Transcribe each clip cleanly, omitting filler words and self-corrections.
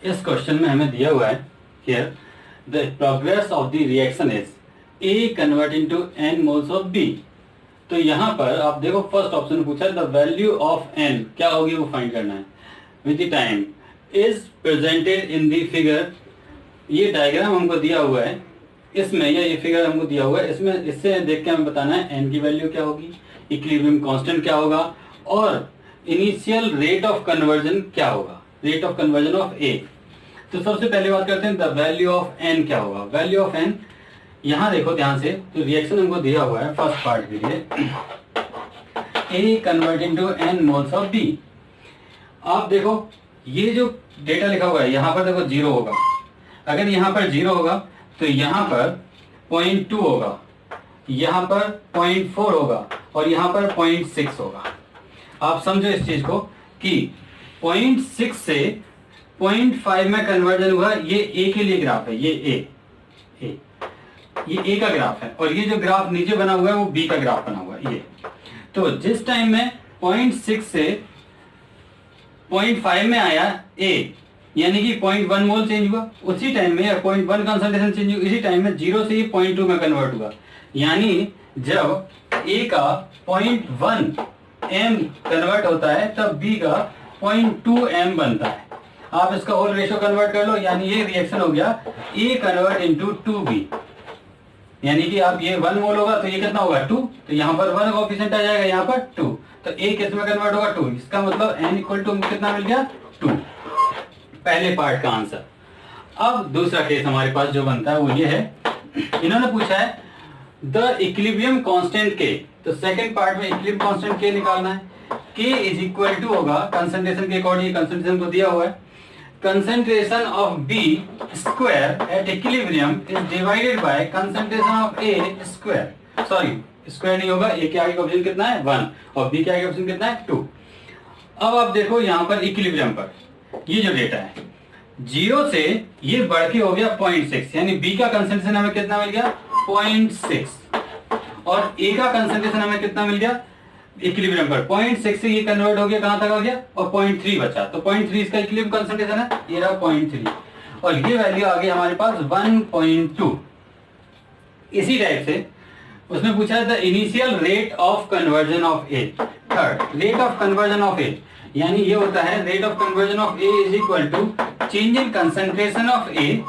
इस क्वेश्चन में हमें दिया हुआ है here the progress of the reaction is A converting to N moles of B. तो यहाँ पर आप देखो फर्स्ट ऑप्शन पूछा है द वैल्यू ऑफ एन क्या होगी वो फाइंड करना है with the time is presented in the figure. ये डायग्राम हमको दिया हुआ है, इसमें ये फिगर हमको दिया हुआ है, इसमें इससे देख के हमें बताना है एन की वैल्यू क्या होगी, इक्विलिब्रियम कांस्टेंट क्या होगा और इनिशियल रेट ऑफ कन्वर्जन क्या होगा, रेट ऑफ कन्वर्जन ऑफ ए। तो सबसे पहले बात करते हैं द वैल्यू ऑफ एन क्या होगा। वैल्यू ऑफ एन यहां देखो ध्यान से, तो रिएक्शन हमको दिया हुआ है फर्स्ट पार्ट के लिए A converting to N moles of B. आप देखो ये जो डेटा लिखा हुआ है यहाँ पर देखो 0 होगा, अगर यहाँ पर 0 होगा तो यहाँ पर 0.2 होगा, यहाँ पर 0.4 होगा और यहाँ पर 0.6 होगा। आप समझो इस चीज को कि 0.6 से 0.5 में कन्वर्जन हुआ, ये ए के लिए ग्राफ है, ये ए का ग्राफ है और ये जो ग्राफ नीचे बना हुआ है वो बी का ग्राफ बना हुआ है ये। तो जिस टाइम में 0.6 से 0.5 में आया ए यानी कि 0.1 मोल चेंज हुआ, उसी टाइम में 0.1 कंसंट्रेशन चेंज हुआ, इसी टाइम में 0 से ये 0.2 में कन्वर्ट हुआ। यानी जब ए का 0.1 एम कन्वर्ट होता है तब बी का 0.2 एम बनता है। आप इसका होल रेशियो कन्वर्ट कर लो, यानी ये रिएक्शन हो गया ए कन्वर्ट इनटू 2b, यानी कि आप ये 1 मोल होगा तो ये कितना होगा 2, तो यहाँ पर 1 कोएफिशिएंट आ जाएगा, यहाँ पर 2, तो ए किस में कन्वर्ट होगा 2, इसका मतलब n इक्वल टू कितना मिल गया 2। पहले पार्ट का आंसर। अब दूसरा केस हमारे पास जो बनता है वो ये है, इन्होंने पूछा है द इक्विलिब्रियम कांस्टेंट के, तो सेकंड पार्ट में इक्विलिब्रियम कांस्टेंट के निकालना है। k इज इक्वल टू होगा कंसंट्रेशन के अकॉर्डिंग, कंसंट्रेशन को दिया हुआ है, concentration of B square at equilibrium is divided by concentration of A square, sorry square नहीं होगा, A के आगे का ऑप्शन कितना है 1 और B के आगे ऑप्शन कितना है 2। अब आप देखो यहाँ पर इक्विलिब्रियम पर ये जो डेटा है 0 से ये बढ़ के हो गया 0.6, यानी B का कंसंट्रेशन हमें कितना मिल गया 0.6 और A का कंसंट्रेशन हमें कितना मिल गया इक्विलिब्रियम पर 0.6 से ये कन्वर्ट हो गया कहां तक आ गया और 0.3 बचा, तो 0.3 इसका इक्विलिब्रियम कंसंट्रेशन है, ये रहा 0.3 और ये वैल्यू आ गई हमारे पास 1.2। इसी टाइप से उसने पूछा है the initial rate of conversion of A. Third rate of conversion of A, यानी ये होता है rate of conversion of A is equal to change in concentration of A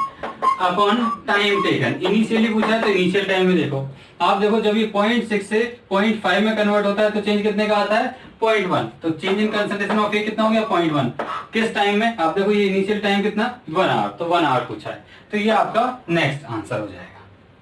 upon time taken. Initially पूछा है तो इनिशियल टाइम में देखो, आप देखो जब ये 0.6 से 0.5 में कन्वर्ट होता है तो चेंज कितने का आता है 0.1, तो चेंज इन कंसंट्रेशन ऑफ ए कितना हो गया 0.1। किस टाइम में, आप देखो ये इनिशियल टाइम कितना 1 आवर, तो 1 आवर पूछा है, तो ये आपका नेक्स्ट आंसर हो जाएगा।